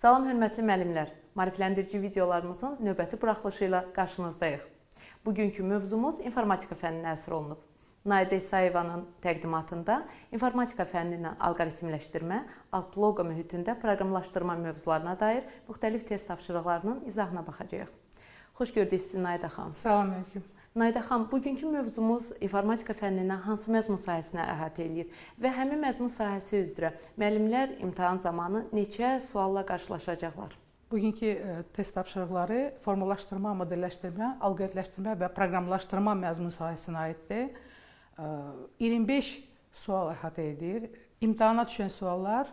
Salam hörmətli müəllimlər, maarifləndirici videolarımızın növbəti buraxılışı ilə qarşınızdayıq. Bugünkü mövzumuz informatika fənninə həsr olunub. Naidə İsayevanın təqdimatında informatika fənnindən alqoritmləşdirmə, alt-loqa mühitində proqramlaşdırma mövzularına dair müxtəlif test tapşırıqlarının izahına baxacağıq. Xoş gördük sizi Naidə xanım. Salam aleyküm. Naidə xanım, bugünkü mövzumuz informatika fənnindən hansı məzmun sahəsinə əhatə edir və həmin məzmun sahəsi üzrə müəllimlər imtahan zamanı neçə sualla qarşılaşacaqlar? Bugünkü test tapşırıqları formalaşdırma, modelləşdirmə, alqoritmləşdirmə və proqramlaşdırma məzmun sahəsinə aiddir. 25 sual əhatə edir. İmtahana düşən suallar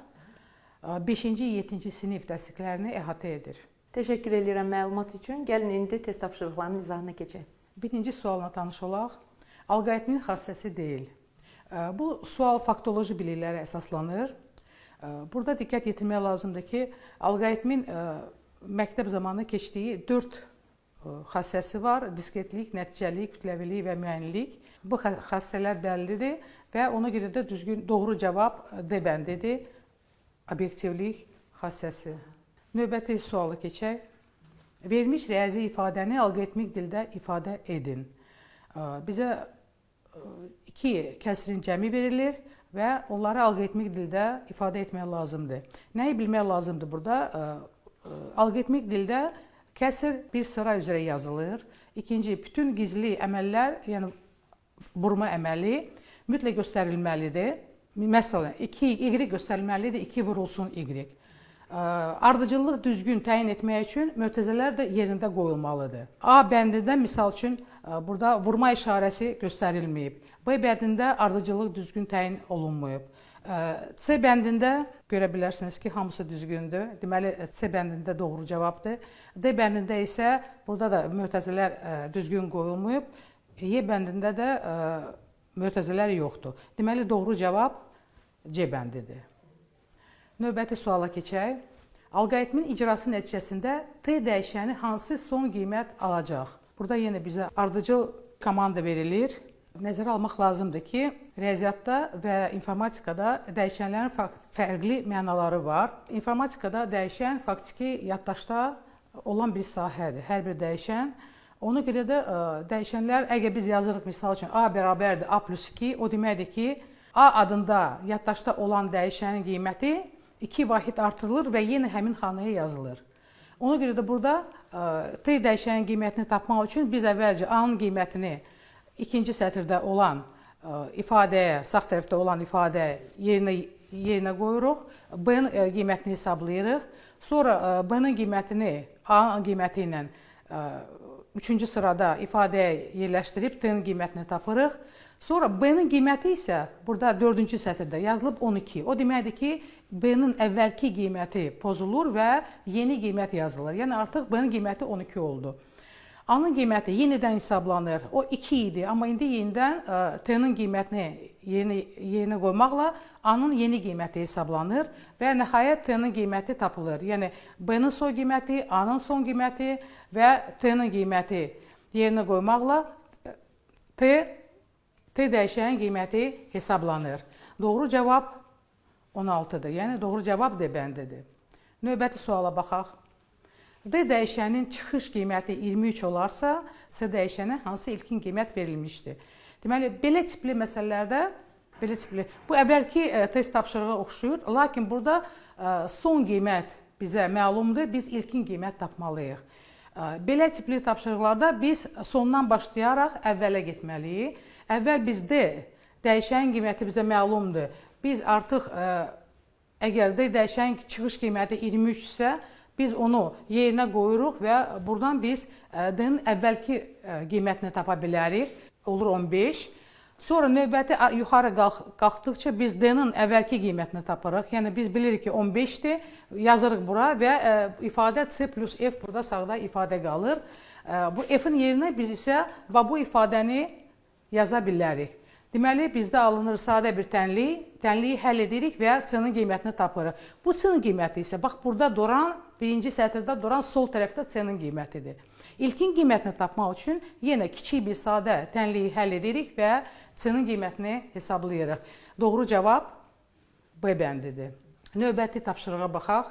5-ci, 7-ci sinif dərsliklərini əhatə edir. Təşəkkür edirəm məlumat üçün. Gəlin indi test tapşırıqlarının izahına keçək. Birinci sualına tanış olaq. Alqoritmin xassəsi deyil. Bu sual faktoloji biliklərə əsaslanır. Burada diqqət yetirmək lazımdır ki, alqoritmin məktəb zamanı keçdiyi 4 xassəsi var. Diskretlik, nəticəlik, kütləvilik və müəyyənlik. Bu xassələr bəllidir və ona görə də düzgün, doğru cavab D bəndidir. Obyektivlik xassəsi. Növbəti sualı keçək. Verilmiş riyazi ifadəni alqoritmik dildə ifadə edin. Bizə 2 kəsrin cəmi verilir və onları alqoritmik dildə ifadə etmək lazımdır. Nəyi bilmək lazımdır burada? Alqoritmik dildə kəsr bir sıra üzrə yazılır. İkinci, bütün gizli əməllər, yəni vurma əməli mütləq göstərilməlidir. Məsələn, 2 y göstərilməlidir, 2 vurulsun y. Ardıcıllıq düzgün təyin etmək üçün mötərizələr də yerində qoyulmalıdır. A bəndində misal üçün burada vurma işarəsi göstərilməyib. B bəndində ardıcıllıq düzgün təyin olunmayıb. C bəndində görə bilərsiniz ki, hamısı düzgündür. Deməli, C bəndində doğru cavabdır. D bəndində isə burada da mötərizələr düzgün qoyulmayıb. Y bəndində də mötərizələr yoxdur. Deməli, doğru cavab C bəndidir. Növbəti suala keçək. Alqoritmin icrası nəticəsində T dəyişəni hansı son qiymət alacaq? Burada yenə bizə ardıcıl komanda verilir. Nəzərə almaq lazımdır ki, riyaziyyatda və informatikada dəyişənlərin fərqli mənaları var. İnformatikada dəyişən faktiki yaddaşda olan bir sahədir, hər bir dəyişən. Ona görə də dəyişənlər, əgər biz yazırıq, misal üçün A bərabərdir A plus 2, o deməkdir ki, A adında yaddaşda olan dəyişənin qiyməti 2 vahid artırılır və yenə həmin xanaya yazılır. Ona görə də burada T dəyişənin qiymətini tapmaq üçün biz əvvəlcə A-nın qiymətini ikinci sətirdə olan ifadəyə, sağ tərəfdə olan ifadəyə yerinə qoyuruq. B-nin qiymətini hesablayırıq. Sonra B-nin qiymətini A-nın qiyməti ilə 3-cü sırada ifadəyə yerləşdirib T-nin qiymətini tapırıq. Sonra B-nin qiyməti isə burada 4-cü sətirdə yazılıb 12. O deməkdir ki, B-nin əvvəlki qiyməti pozulur və yeni qiymət yazılır. Yəni artıq B-nin qiyməti 12 oldu. A-nın qiyməti yenidən hesablanır. O 2 idi, amma indi yenidən T-nin qiymətini yerinə qoymaqla A-nın yeni qiyməti hesablanır və nəhayət T-nin qiyməti tapılır. Yəni B-nin son qiyməti, A-nın son qiyməti və T-nin qiyməti yerinə qoymaqla T dəyişənin qiyməti hesablanır. Doğru cavab 16-dır. Yəni doğru cavab D bəndidir. Növbəti suala baxaq. D dəyişənin çıxış qiyməti 23 olarsa, C dəyişənə hansı ilkin qiymət verilmişdir? Deməli, belə tipli məsələlərdə, bu əvvəlki test tapşırığa oxşuyur, lakin burada son qiymət bizə məlumdur, biz ilkin qiymət tapmalıyıq. Belə tipli tapşırıqlarda biz sondan başlayaraq əvvələ getməliyik. Əvvəl bizdə dəyişənin qiyməti bizə məlumdur. Biz artıq, əgər D dəyişənin çıxış qiyməti 23 isə, biz onu yerinə qoyuruq və buradan biz D-nin əvvəlki qiymətini tapa bilərik. Olur 15. Sonra növbəti yuxarı qalxdıqca biz D-nin əvvəlki qiymətini tapırıq. Yəni biz bilirik ki, 15-dir, yazırıq bura və ifadə C plus F burada sağda ifadə qalır. Bu F-in yerinə biz isə bu ifadəni yaza bilərik. Deməli, bizdə alınır sadə bir tənliyi həll edirik və C-nin qiymətini tapırıq. Bu C-nin qiyməti isə, bax, burada duran, birinci sətirdə duran sol tərəfdə C-nin qiymətidir. İlkin qiymətini tapmaq üçün yenə kiçik bir sadə tənliyi həll edirik və C-nin qiymətini hesablayırıq. Doğru cavab B bəndidir. Növbəti tapşırığa baxaq.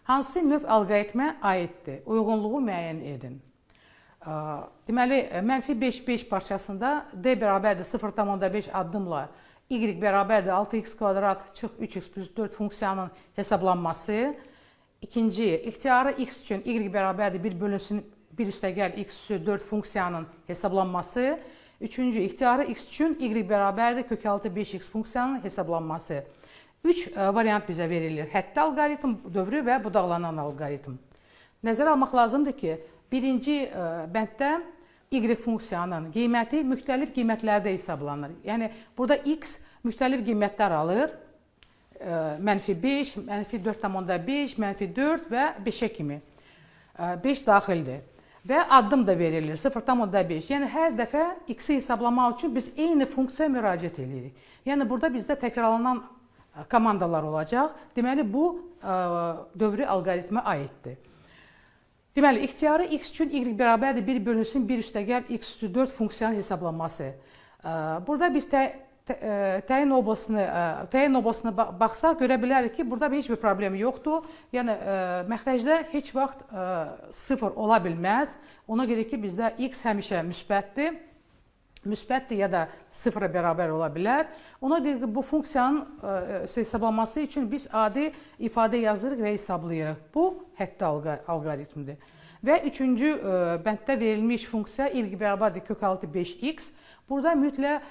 Hansı növ alqoritmə aiddir? Uyğunluğu müəyyən edin. Deməli, -5 parçasında d bərabərdir 0,5 addımla y bərabərdir 6x kvadrat çıx 3x plus 4 funksiyanın hesablanması. İkinci, ixtiyarı x üçün y bərabərdir 1 bölünsün 1 üstəgəl x üstü 4 funksiyanın hesablanması. Üçüncü, ixtiyarı x üçün y bərabərdir kök altı 5x funksiyanın hesablanması. 3 variant bizə verilir. Həddi alqoritm, dövrü və budaqlanan alqoritm. Nəzərə almaq lazımdır ki, birinci bənddə y funksiyanın qiyməti müxtəlif qiymətlərdə hesablanır. Yəni, burada x müxtəlif qiymətlər alır. -5, -4,5, -4 və 5-ə kimi. 5 daxildir. Və addım da verilir 0,5. Yəni, hər dəfə x-i hesablamaq üçün biz eyni funksiyaya müraciət edirik. Yəni, burada bizdə təkrarlanan komandalar olacaq. Deməli, bu dövrü alqoritmə aiddir. Deməli, ixtiyarı x üçün y bərabərdir 1 bölünsün 1 üstəgəl x üstü 4 funksiyanın hesablanması. Burada biz təyin oblasına baxsaq, görə bilərik ki, burada heç bir problem yoxdur. Yəni, məxrəcdə heç vaxt 0 ola bilməz. Ona görə ki, bizdə x həmişə müsbətdir. Müsbətdir ya da 0-a bərabər ola bilər. Ona görə ki, bu funksiyanın hesablanması üçün biz adi ifadə yazırıq və hesablayırıq. Bu, həddi alqoritmdir. Və üçüncü bənddə verilmiş funksiya y bərabərdir kök altı 5x. Burada mütləq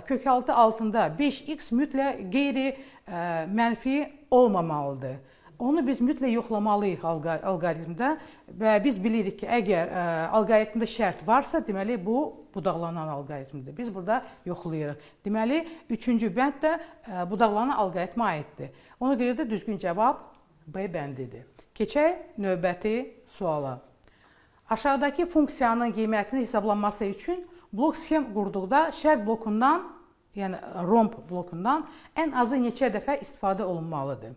kök altı altında 5x mütləq qeyri-mənfi olmamalıdır. Onu biz mütləq yoxlamalıyıq alqoritmdə və biz bilirik ki, əgər alqoritmdə şərt varsa, deməli, bu budaqlanan alqoritmdir. Biz burada yoxlayırıq. Deməli, üçüncü bənd də budaqlanan alqoritmə aiddir. Ona görə də düzgün cavab B bəndidir. Keçək növbəti suala. Aşağıdakı funksiyanın qiymətinin hesablanması üçün blok sxem qurduqda şərt blokundan, yəni romb blokundan ən azı neçə dəfə istifadə olunmalıdır?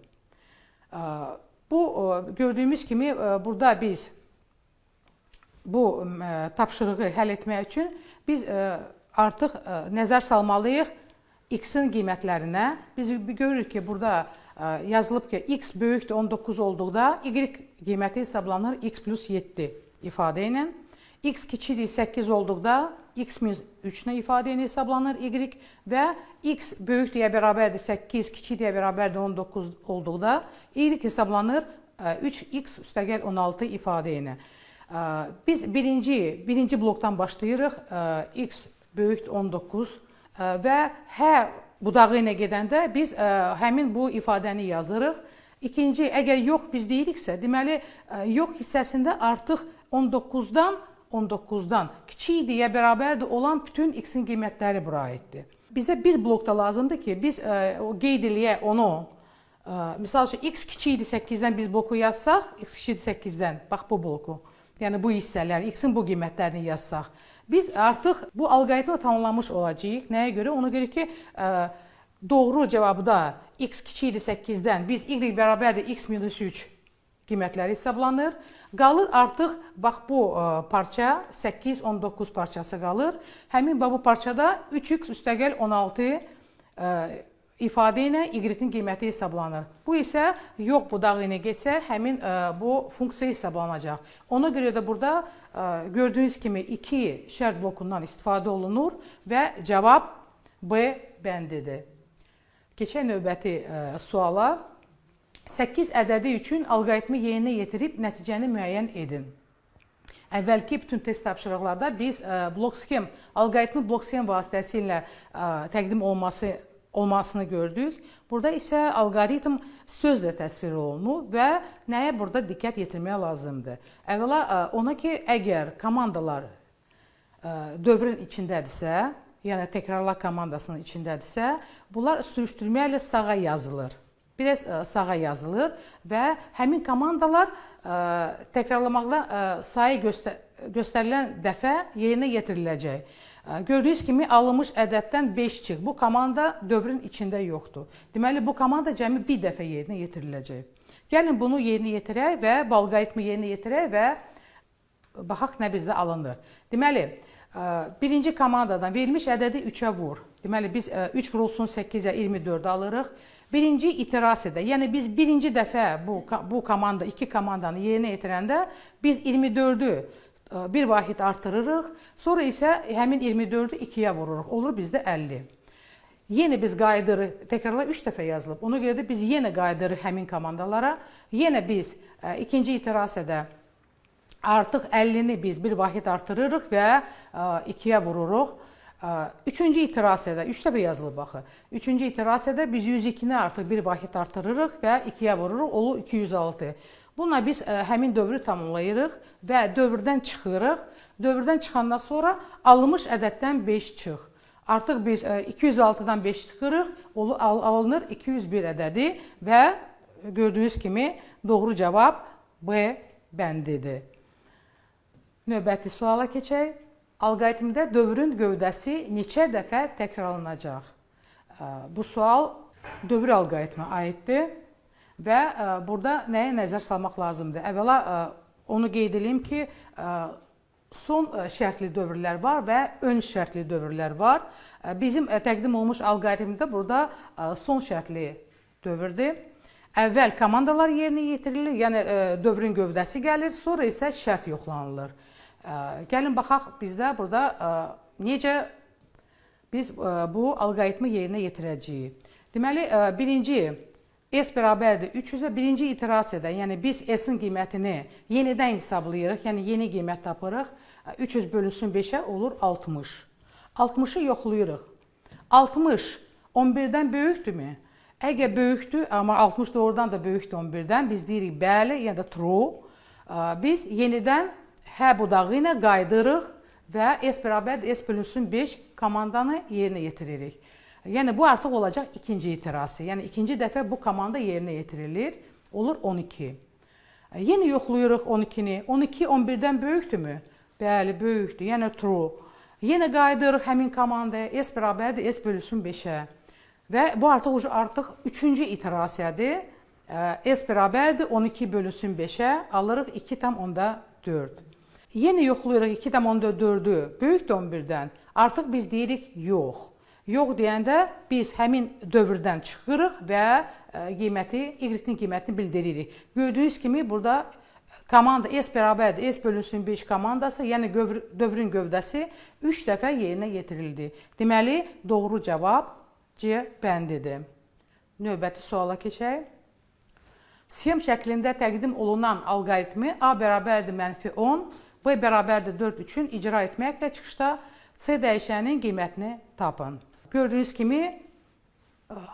Bu, gördüyümüz kimi, burada biz bu tapşırığı həll etmək üçün biz artıq nəzər salmalıyıq x-in qiymətlərinə. Biz görürük ki, burada yazılıb ki, x böyükdür 19 olduqda y qiyməti hesablanır x plus 7 ifadə ilə. X kiçidir 8 olduqda x minus 3 ilə ifadə ilə hesablanır y və x böyükdür bərabərdir 8, kiçidir bərabərdir 19 olduqda y hesablanır 3x üstəgəl 16 ifadə ilə. Biz birinci blokdan başlayırıq, x böyükdür 19 və hər budağı ilə gedəndə biz həmin bu ifadəni yazırıq. İkinci, əgər yox biz deyiriksə, deməli, yox hissəsində artıq 19-dan kiçikdir ya bərabərdir olan bütün x-in qiymətləri bura aiddir. Bizə bir blokda lazımdır ki, biz qeyd eləyək onu. Misal üçün, x kiçikdir 8-dən biz bloku yazsaq, x kiçikdir 8-dən, bax bu bloku. Yəni bu hissələr, x-in bu qiymətlərini yazsaq. Biz artıq bu alqoritmə tamamlamış olacağıq. Nəyə görə? Ona görə ki, doğru cavabda x kiçikdir 8-dən biz y bərabərdir x minus 3 qiymətləri hesablanır. Qalır artıq, bax bu parça 8-19 parçası qalır. Həmin bu parçada 3x üstəgəl 16 ifadə ilə y-in qiyməti hesablanır. Bu isə yox budağı ilə getsə, həmin bu funksiya hesablanacaq. Ona görə də burada gördüyünüz kimi 2 şərt blokundan istifadə olunur və cavab B bəndidir. Keçək növbəti suala. 8 ədədi üçün alqoritmi yerinə yetirib nəticəni müəyyən edin. Əvvəlki bütün test tapşırıqlarda biz alqoritmi blok sxem vasitəsilə təqdim olmasını gördük. Burada isə alqoritm sözlə təsvir olunur və nəyə burada diqqət yetirmək lazımdır? Əvvəla ona ki, əgər komandalar dövrün içindədirsə, yəni təkrarlar komandasının içindədirsə, bunlar sürüşdürməklə sağa yazılır. Biraz sağa yazılır və həmin komandalar təkrarlamaqla sayı göstərilən dəfə yerinə yetiriləcək. Gördüyünüz kimi alınmış ədəddən 5 çıx. Bu komanda dövrün içində yoxdur. Deməli, bu komanda cəmi bir dəfə yerinə yetiriləcək. Gəlin bunu yerinə yetirək və alqoritmi yerinə yetirək və baxaq nə bizdə alınır. Deməli, birinci komandadan verilmiş ədədi 3-ə vur. Deməli, biz 3 vurulsun 8-ə 24 alırıq. Birinci iterasiyada, yəni biz birinci dəfə bu komanda, iki komandanı yerinə yetirəndə biz 24-ü bir vahid artırırıq, sonra isə həmin 24-ü 2-yə vururuq, olur bizdə 50. Yenə biz qayıdırıq, təkrarlar 3 dəfə yazılıb, ona görə də biz yenə qayıdırıq həmin komandalara, yenə biz ikinci iterasiyada artıq 50-ni biz bir vahid artırırıq və 2-yə vururuq. Üçüncü iterasiyada, 3 dəfə yazılıb baxı. Üçüncü iterasiyada biz 102-ni artıq bir vahid artırırıq və 2-yə vururuq, olur 206. Bununla biz həmin dövrü tamamlayırıq və dövrdən çıxırıq. Dövrdən çıxandan sonra alınmış ədəddən 5 çıx. Artıq biz 206-dan 5 çıxırıq, alınır 201 ədədi və gördüyünüz kimi doğru cavab B bəndidir. Növbəti suala keçək. Alqoritmdə dövrün gövdəsi neçə dəfə təkrarlanacaq? Bu sual dövr alqoritmə aiddir və burada nəyə nəzər salmaq lazımdır? Əvvəla onu qeyd edeyim ki, son şərtli dövrlər var və ön şərtli dövrlər var. Bizim təqdim olmuş alqoritmdə burada son şərtli dövrdür. Əvvəl komandalar yerinə yetirilir, yəni dövrün gövdəsi gəlir, sonra isə şərt yoxlanılır. Gəlin baxaq bizdə burada necə biz bu alqoritmi yerinə yetirəcəyik. Deməli, birinci S bərabərdir 300-ə, birinci iterasiyada, yəni biz S-in qiymətini yenidən hesablayırıq, yəni yeni qiymət tapırıq. 300 bölünsün 5-ə olur 60. 60-ı yoxlayırıq. 60 11-dən böyükdürmü? Əgər böyükdür, amma 60 doğrudan da böyükdür 11-dən, biz deyirik bəli, yəni də true. Biz yenidən hə budağı ilə qaydırıq və S bərabərdir S bölünsün 5 komandanı yerinə yetiririk. Yəni bu artıq olacaq ikinci iterasiya. Yəni ikinci dəfə bu komanda yerinə yetirilir. Olur 12. Yenə yoxlayırıq 12-ni. 12 11-dən böyükdürmü? Bəli, böyükdür. Yəni true. Yenə qaydırıq həmin komandaya. S bərabərdir S bölünsün 5-ə. Və bu artıq üçüncü iterasiyadır. S bərabərdir 12 bölünsün 5-ə. Alırıq 2,4. Yenə yoxlayırıq 2,4-ü. Böyükdür 11-dən. Artıq biz deyirik yox. Yox deyəndə biz həmin dövrdən çıxırıq və Y-nin qiymətini bildiririk. Gördüyünüz kimi burada komanda S bərabərdir S bölünsün 5 komandası, yəni dövrün gövdəsi 3 dəfə yerinə yetirildi. Deməli, doğru cavab C bəndidir. Növbəti suala keçək. Sxem şəklində təqdim olunan alqoritmi A bərabərdir -10, B bərabərdir 4 üçün icra etməklə çıxışda C dəyişəninin qiymətini tapın. Gördüyünüz kimi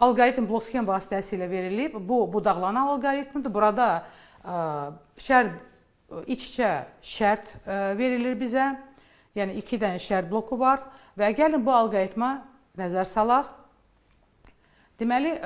alqoritm blok sxem vasitəsilə verilib. Bu budaqlanan alqoritmdir. Burada iç-içə şərt verilir bizə. Yəni 2 dənə şərt bloku var və gəlin bu alqoritma nəzər salaq. Deməli,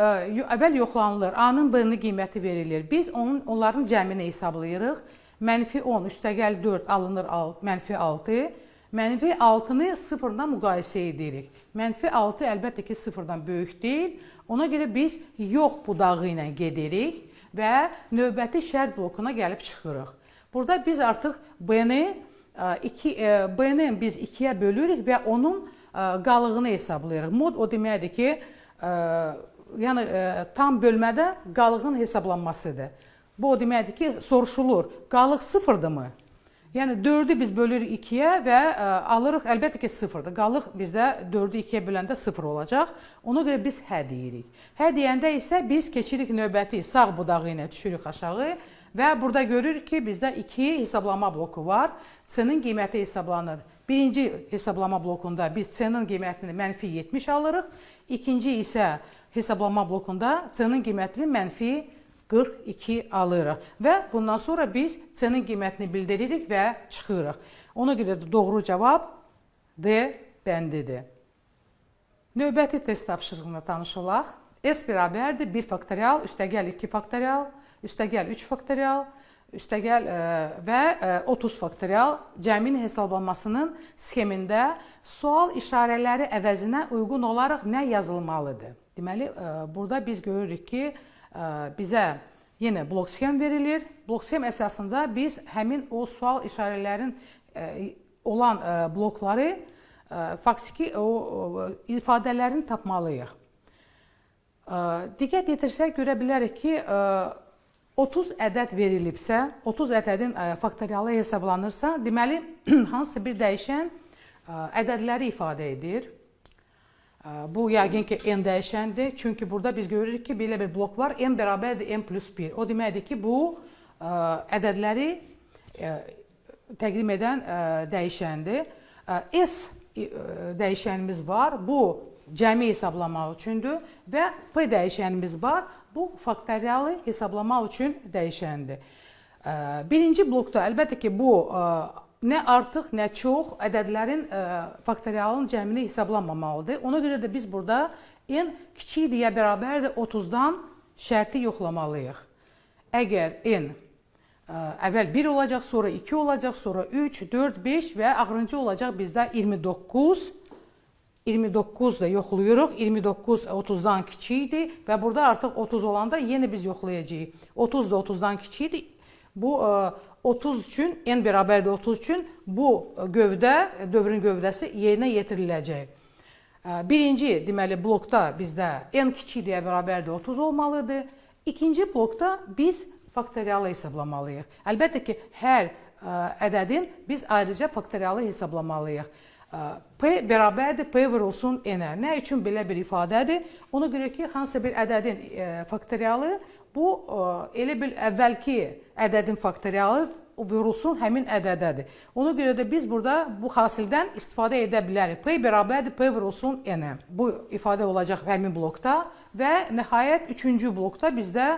əvvəl yoxlanılır. A-nın B-nin qiyməti verilir. Biz onların cəmini hesablayırıq. -10 üstəgəl 4 alınır -6. -6-nı 0-dan müqayisə edirik. -6 əlbəttə ki 0-dan böyük deyil. Ona görə biz yox budağı ilə gedirik və növbəti şərt blokuna gəlib çıxırıq. Burada biz artıq B-ni biz 2-yə bölürük və onun qalığını hesablayırıq. Mod o deməkdir ki, yəni tam bölmədə qalığın hesablanmasıdır. Bu o deməkdir ki, soruşulur, qalıq 0-dırmı? Yəni 4-ü biz bölürük 2-yə və alırıq, əlbəttə ki 0-dır. Qalıq bizdə 4-ü 2-yə böləndə 0 olacaq. Ona görə biz hə deyirik. Hə deyəndə isə biz keçirik növbəti sağ budağı ilə düşürük aşağı və burada görürük ki, bizdə 2 hesablama bloku var. C-nin qiyməti hesablanır. Birinci hesablama blokunda biz C-nin qiymətini -70 alırıq. İkinci isə hesablama blokunda C-nin qiymətini -42 alırıq və bundan sonra biz C-nin qiymətini bildiririk və çıxırıq. Ona görə də doğru cavab D bəndidir. Növbəti test tapşırığına tanış olaq. S bərabərdir 1 faktorial, üstəgəl 2 faktorial, üstəgəl 3 faktorial, üstəgəl və 30 faktorial cəmin hesablanmasının sxemində sual işarələri əvəzinə uyğun olaraq nə yazılmalıdır? Deməli, burada biz görürük ki, bizə yenə blok sxem verilir. Blok sxem əsasında biz həmin o sual işarələrin olan blokları faktiki o ifadələrini tapmalıyıq. Diqqət yetirsək görə bilərik ki, 30 ədəd verilibsə, 30 ədədin faktorialı hesablanırsa, deməli, hansısa bir dəyişən ədədləri ifadə edir. Bu, yəqin ki, n dəyişəndir. Çünki burada biz görürük ki, belə bir blok var, n bərabərdir n plus 1. O deməkdir ki, bu ədədləri təqdim edən dəyişəndir. S dəyişənimiz var, bu cəmi hesablamaq üçündür və P dəyişənimiz var, bu faktorialı hesablamaq üçün dəyişəndir. Birinci blokda əlbəttə ki, bu nə artıq, nə çox ədədlərin faktorialının cəmini hesablanmamalıdır. Ona görə də biz burada n kiçikdir ya bərabərdir 30-dan şərti yoxlamalıyıq. Əgər n əvvəl 1 olacaq, sonra 2 olacaq, sonra 3, 4, 5 və axırıncı olacaq bizdə 29. 29 da yoxlayırıq. 29 30-dan kiçikdir və burada artıq 30 olanda yenə biz yoxlayacağıq. 30 da 30-dan kiçikdir. Bu 30 üçün, n bərabərdir 30 üçün bu gövdə, dövrün gövdəsi yerinə yetiriləcək. Birinci, deməli, blokda bizdə n kiçikdir bərabərdir 30 olmalıdır. İkinci blokda biz faktorialı hesablamalıyıq. Əlbəttə ki, hər ədədin biz ayrıca faktorialı hesablamalıyıq. P bərabərdir, P vurulsun n-ə. Nə üçün belə bir ifadədir? Ona görə ki, hansısa bir ədədin faktorialı, bu elə bir əvvəlki ədədin faktorialı vurulsun həmin ədədədir. Ona görə də biz burada bu hasildən istifadə edə bilərik. P bərabərdir, P vurulsun n-ə. Bu ifadə olacaq həmin blokda və nəhayət üçüncü blokda bizdə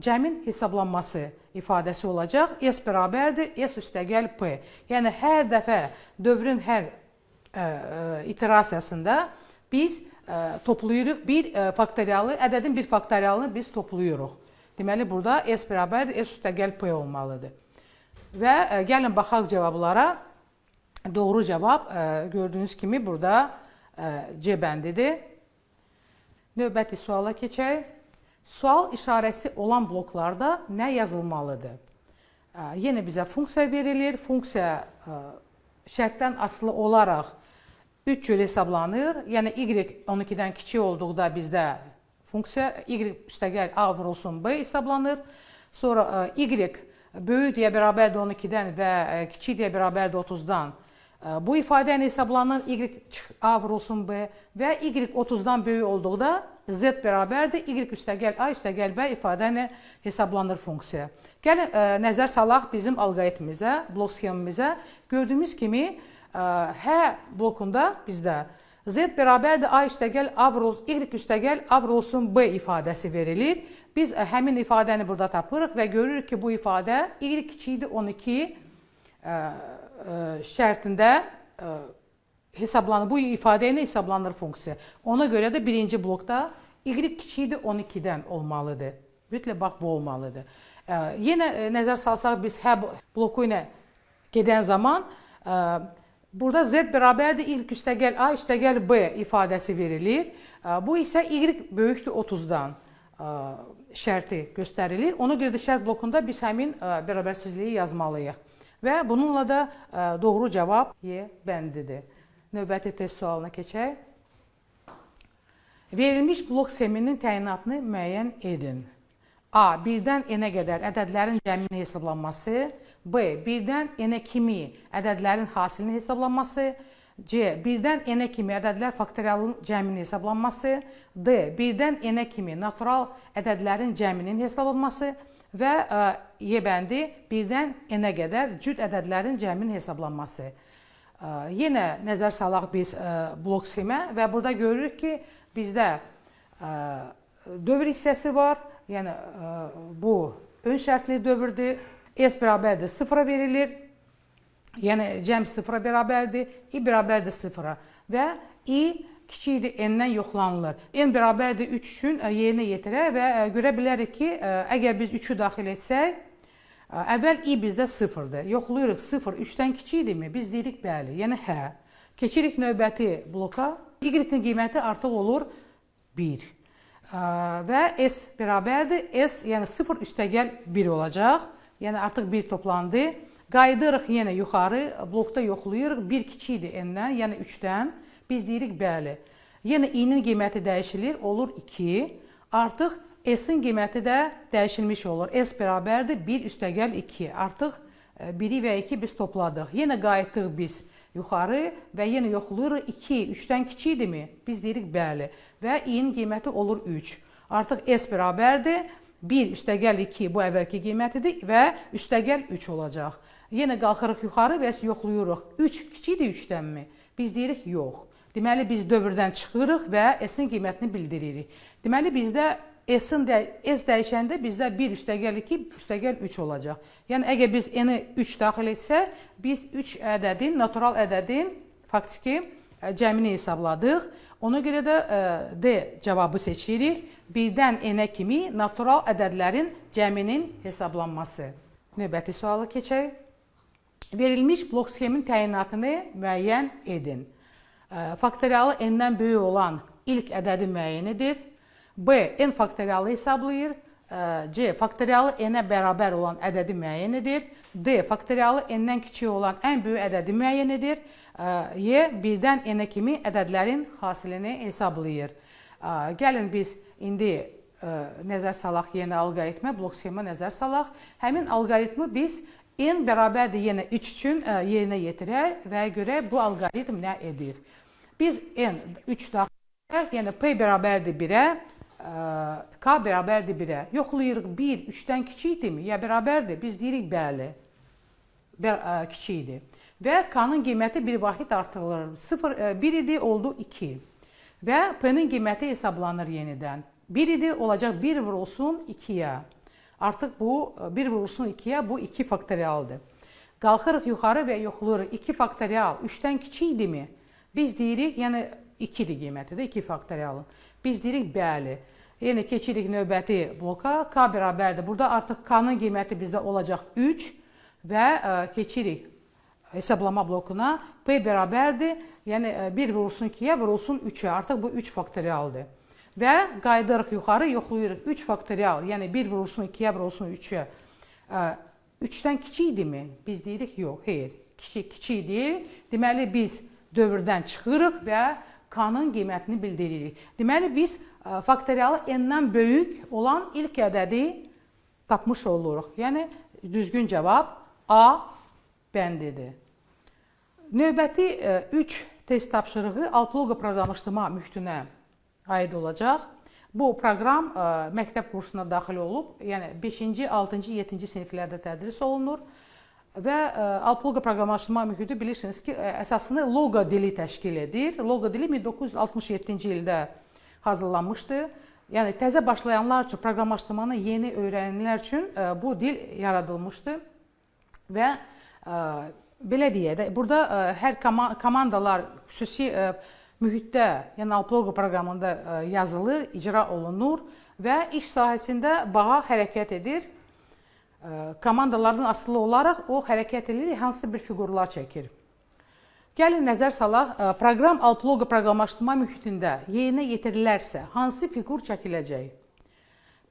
cəmin hesablanması ifadəsi olacaq. S bərabərdir, S üstəgəl P. Yəni, hər dəfə dövrün hər iterasiyasında biz toplayırıq bir faktorialı, ədədin bir faktorialını biz toplayırıq. Deməli, burada S bərabərdir, S üstəgəl P olmalıdır. Və gəlin baxaq cavablara. Doğru cavab gördüyünüz kimi burada C bəndidir. Növbəti suala keçək. Sual işarəsi olan bloklarda nə yazılmalıdır? Yenə bizə funksiya verilir. Funksiya şərtdən asılı olaraq 3 cür hesablanır. Yəni, y 12-dən kiçik olduqda bizdə funksiya y üstəgəl a vurulsun b hesablanır. Sonra y böyük deyə bərabərdir 12-dən və kiçik deyə bərabərdir 30-dan. Bu ifadə hesablanır, y a vurulsun b və y 30-dan böyük olduqda z bərabərdir, y üstəgəl a üstəgəl b ifadə hesablanır funksiya. Gəlin, nəzər salaq bizim alqoritmimizə, blok sxemimizə. Gördüyümüz kimi, H blokunda bizdə z bərabərdir a üstəgəl a vurulsun, y üstəgəl a vurulsun b ifadəsi verilir. Biz həmin ifadəni burada tapırıq və görürük ki, bu ifadə y kiçikdir 12 şərtində hesablanır. Bu ifadə ilə hesablanır funksiya. Ona görə də birinci blokda y kiçikdir 12-dən olmalıdır. Mütləq bax, bu olmalıdır. Yenə nəzər salsaq biz H bloku ilə gedən zaman burada z bərabərdir y üstəgəl a üstəgəl b ifadəsi verilir. Bu isə y böyükdür 30-dan şərti göstərilir. Ona görə də şərt blokunda biz həmin bərabərsizliyi yazmalıyıq. Və bununla da doğru cavab Y bəndidir. Növbəti test sualına keçək. Verilmiş blok sxeminin təyinatını müəyyən edin. A. 1-dən n-ə qədər ədədlərin cəminin hesablanması. B. 1-dən n-ə kimi ədədlərin hasilinin hesablanması. C. 1-dən n-ə kimi ədədlər faktorialının cəminin hesablanması. D. 1-dən n-ə kimi natural ədədlərin cəminin hesablanması. Və Y bəndi 1-dən n-ə qədər cüt ədədlərin cəminin hesablanması. Yenə nəzər salaq biz blok sxemə və burada görürük ki, bizdə dövr hissəsi var. Yəni, bu ön şərtli dövrdür. S bərabərdir 0-a verilir. Yəni, cəm 0-a bərabərdir. I bərabərdir 0-a. Və I kiçikdir n-dən yoxlanılır. N bərabərdir 3 üçün yerinə yetirər və görə bilərik ki, əgər biz 3-ü daxil etsək, əvvəl I bizdə 0-dır. Yoxlayırıq 0, 3-dən kiçikdirmi? Biz deyirik bəli, yəni hə. Keçirik növbəti bloka. Y-nin qiyməti artıq olur 1. Və S bərabərdir. S, yəni 0 üstəgəl 1 olacaq. Yəni artıq 1 toplandı. Qaydırıq yenə yuxarı, blokda yoxlayırıq. 1 kiçikdir n-dən, yəni 3-dən. Biz deyirik bəli. Yenə i-nin qiyməti dəyişilir, olur 2. artıq S-in qiyməti də dəyişilmiş olur. S bərabərdir 1 üstəgəl 2. Artıq 1-i və 2 biz topladıq. Yenə qayıtdıq biz yuxarı və yenə yoxlayırıq 2 3-dən kiçikdirmi? Biz deyirik bəli və i-nin qiyməti olur 3. Artıq S bərabərdir 1 üstəgəl 2 bu əvvəlki qiymətidir və üstəgəl 3 olacaq. Yenə qalxırıq yuxarı və yoxlayırıq. 3 kiçikdir 3-dənmi? Biz deyirik yox. Deməli biz dövrdən çıxırıq və S-in qiymətini bildiririk. Deməli bizdə S dəyişəndə bizdə 1 üstəgəl 2 üstəgəl 3 olacaq. Yəni əgər biz n-i 3 daxil etsək, biz 3 ədədin, natural ədədin faktiki cəmini hesabladıq. Ona görə də D cavabı seçirik. 1-dən n-ə kimi natural ədədlərin cəminin hesablanması. Növbəti sualı keçək. Verilmiş blok sxemin təyinatını müəyyən edin. Faktorialı n-dən böyük olan ilk ədədi müəyyən edir. B. N faktorialı hesablayır. C. Faktorialı n-ə bərabər olan ədədi müəyyən edir. D. Faktorialı n-dən kiçik olan ən böyük ədədi müəyyən edir. Y. 1-dən n-ə kimi ədədlərin hasilini hesablayır. Gəlin biz indi nəzər salaq yenə alqoritmə, blok sxemə nəzər salaq. Həmin alqoritmi biz n bərabərdir yenə 3 üçün yerinə yetirək və görək bu alqoritm nə edir. Biz n 3 daxil, yəni p bərabərdir 1-ə, k bərabərdir 1-ə. Yoxlayırıq 1 3-dən kiçikdirmi? Ya bərabərdir? Biz deyirik bəli, kiçikdir. Və k-nın qiyməti bir vahid artırılır. 1 idi, oldu 2. Və p-nin qiyməti hesablanır yenidən. 1 idi, olacaq 1 vurulsun 2-yə. Artıq bu 1 vurulsun 2-yə, bu 2 faktorialdır. Qalxırıq yuxarı və yoxlayırıq 2 faktorial 3-dən kiçikdirmi? Biz deyirik, yəni 2-dir qiyməti də 2 faktorialın. Biz deyirik bəli. Yəni keçirik növbəti bloka, k bərabərdir. Burada artıq k-nın qiyməti bizdə olacaq 3 və keçirik hesablama blokuna. P bərabərdir, yəni 1 vurulsun 2-yə, vurulsun 3-ə. Artıq bu 3 faktorialdır. Və qaydırıq yuxarı, yoxlayırıq 3 faktorial, yəni 1 vurulsun 2-yə, vurulsun 3-ə. 3-dən kiçikdirmi? Biz deyirik, yox, xeyr, kiçik deyil. Deməli, biz dövrdən çıxırıq və k-nın qiymətini bildiririk. Deməli, biz faktorialı n-dən böyük olan ilk ədədi tapmış oluruq. Yəni, düzgün cavab A bəndidir. Növbəti 3 test tapşırığı Alploqa proqramlaşdırma mühitinə aid olacaq. Bu proqram məktəb kursuna daxil olub, yəni 5-ci, 6-cı, 7-ci siniflərdə tədris olunur və Alploqa proqramlaşdırma mühiti bilirsiniz ki, əsasını Loqa dili təşkil edir. Loqa dili 1967-ci ildə hazırlanmışdı. Yəni təzə başlayanlar üçün, proqramlaşdırmanı yeni öyrənənlər üçün bu dil yaradılmışdı və belə deyək də, burada hər komandalar xüsusi mühitdə, yəni Alploqa proqramında yazılır, icra olunur və iş sahəsində bağa hərəkət edir. Komandalardan asılı olaraq o hərəkət edir, hansı bir fiqurlar çəkir. Gəlin nəzər salaq, proqram Alploqa proqramlaşdırma mühitində yerinə yetirilərsə, hansı fiqur çəkiləcək?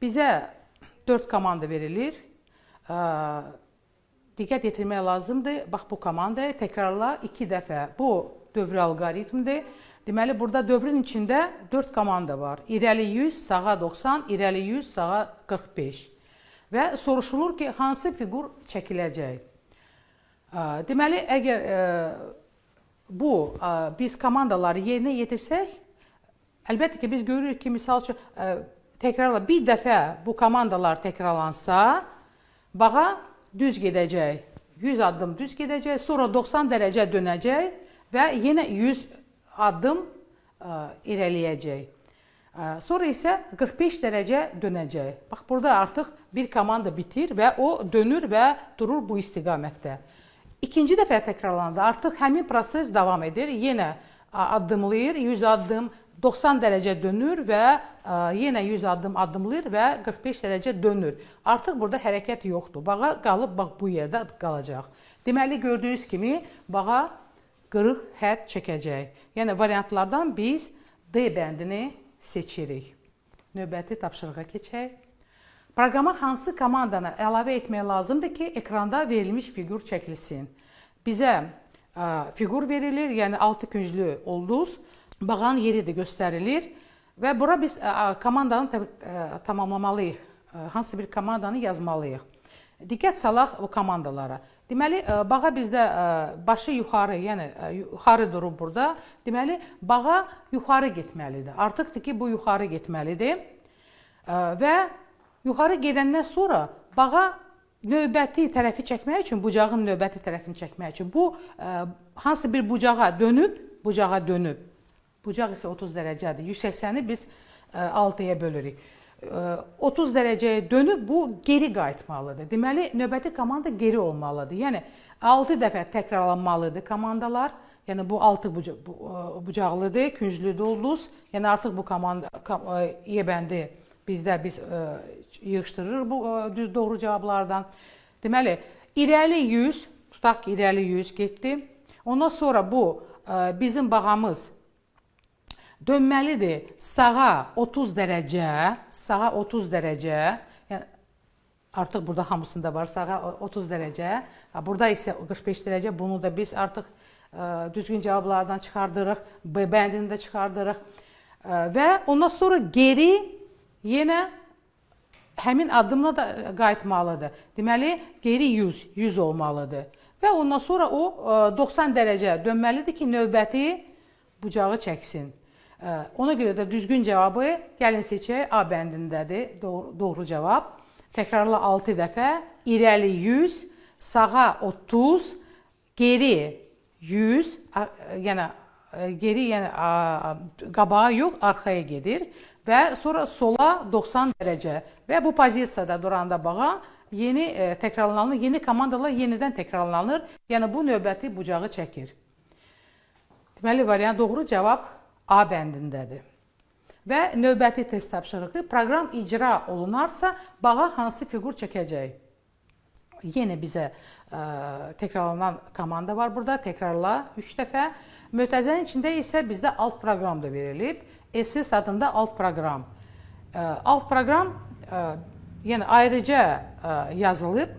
Bizə 4 komanda verilir. Diqqət yetirmək lazımdır. Bax, bu komandayı təkrarla 2 dəfə. Bu dövrü alqoritmdir. Deməli, burada dövrün içində 4 komanda var. İrəli 100, sağa 90, irəli 100, sağa 45. Və soruşulur ki, hansı fiqur çəkiləcək? Deməli, əgər biz komandaları yerinə yetirsək, əlbəttə ki, biz görürük ki, misal üçün, təkrarla bir dəfə bu komandalar təkrarlansa, bağa düz gedəcək, 100 addım düz gedəcək, sonra 90 dərəcə dönəcək və yenə 100 addım irəliyəcək. Sonra isə 45 dərəcə dönəcək. Bax, burada artıq bir komanda bitir və o dönür və durur bu istiqamətdə. İkinci dəfə təkrarlananda artıq həmin proses davam edir. Yenə addımlayır, 100 addım, 90 dərəcə dönür və yenə 100 addım addımlayır və 45 dərəcə dönür. Artıq burada hərəkət yoxdur. Bağa qalıb, bax, bu yerdə qalacaq. Deməli, gördüyünüz kimi bağa qırıq hədd çəkəcək. Yəni, variantlardan biz D bəndini seçirik. Növbəti tapşırığa keçək. Proqrama hansı komandanı əlavə etmək lazımdır ki, ekranda verilmiş fiqur çəkilsin? Bizə fiqur verilir, yəni 6 künclü ulduz. Bağın yeri də göstərilir. Və bura biz komandanı tamamlamalıyıq. Hansı bir komandanı yazmalıyıq. Diqqət salaq bu komandalara. Deməli, bağa bizdə başı yuxarı, yəni yuxarı durub burada. Deməli, bağa yuxarı getməlidir. Artıqdır ki, bu yuxarı getməlidir. Və yuxarı gedəndən sonra bağa növbəti tərəfi çəkmək üçün, bucağın növbəti tərəfini çəkmək üçün bu hansı bir bucağa dönüb. Bucaq isə 30 dərəcədir. 180-i biz 6-ya bölürük. 30 dərəcəyə dönüb bu geri qayıtmalıdır. Deməli, növbəti komanda geri olmalıdır. Yəni 6 dəfə təkrarlanmalıdır komandalar. Yəni bu 6 bucaqlıdır, künclüdür, ulduz. Yəni artıq bu komanda Y bəndi biz yığışdırırıq bu düz doğru cavablardan. Deməli, irəli 100, tutaq ki, irəli 100 getdi. Ondan sonra bu bizim bağamız dönməlidir sağa 30 dərəcə, yəni artıq burada hamısında var, sağa 30 dərəcə, burada isə 45 dərəcə, bunu da biz artıq düzgün cavablardan çıxardırıq, B bəndini də çıxardırıq və ondan sonra geri yenə həmin addımla da qayıtmalıdır. Deməli, geri 100 olmalıdır və ondan sonra o 90 dərəcə dönməlidir ki, növbəti bucağı çəksin. Ona görə də düzgün cavabı gəlin seçək, A bəndindədir, doğru cavab. Təkrarla 6 dəfə, irəli 100, sağa 30, geri 100, yəni qabağa yox, arxaya gedir və sonra sola 90 dərəcə və bu pozisiyada duranda bağa yeni təkrarlanır, yeni komandalar yenidən təkrarlanır, yəni bu növbəti bucağı çəkir. Deməli, variant doğru cavab A bəndindədir. Və növbəti test tapşırığı proqram icra olunarsa bağa hansı fiqur çəkəcək? Yenə bizə təkrarlanan komanda var burada. Təkrarla 3 dəfə. Mötərizənin içində isə bizdə alt proqram da verilib. SS adında alt proqram. Alt proqram yəni ayrıca yazılıb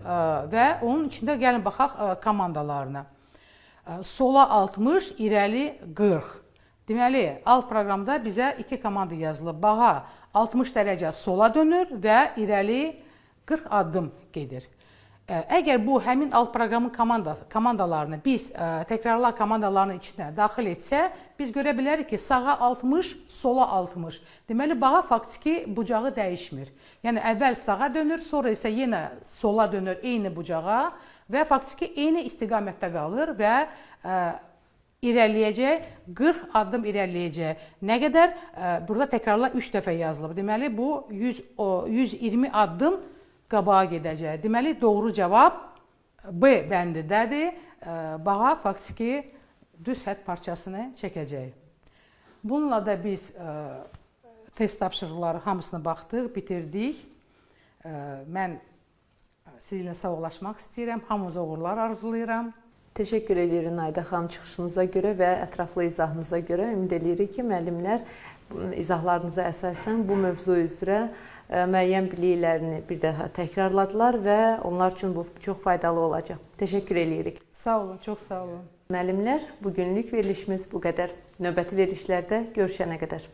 və onun içində gəlin baxaq komandalarına. Sola 60, irəli 40. Deməli, alt proqramda bizə 2 komanda yazılıb. Bağa 60 dərəcə sola dönür və irəli 40 addım gedir. Əgər bu həmin alt proqramın komandalarını biz təkrarla komandalarının içinə daxil etsə, biz görə bilərik ki, sağa 60, sola 60. Deməli, bağa faktiki bucağı dəyişmir. Yəni, əvvəl sağa dönür, sonra isə yenə sola dönür eyni bucağa və faktiki eyni istiqamətdə qalır və irəliləyəcək, 40 addım irəliləyəcək. Nə qədər? Burada təkrarla 3 dəfə yazılıb. Deməli, bu 120 addım qabağa gedəcək. Deməli, doğru cavab B bəndindədir. Bağa faktiki düz xətt parçasını çəkəcək. Bununla da biz test tapşırıqları hamısına baxdıq, bitirdik. Mən sizinlə sağollaşmaq istəyirəm. Hamınıza uğurlar arzulayıram. Təşəkkür edirik Naidə xanım çıxışınıza görə və ətraflı izahınıza görə. Ümid edirik ki, müəllimlər izahlarınıza əsasən bu mövzu üzrə müəyyən biliklərini bir daha təkrarladılar və onlar üçün bu çox faydalı olacaq. Təşəkkür edirik. Sağ olun, çox sağ olun. Müəllimlər, bugünlük verilişimiz bu qədər. Növbəti verilişlərdə görüşənə qədər.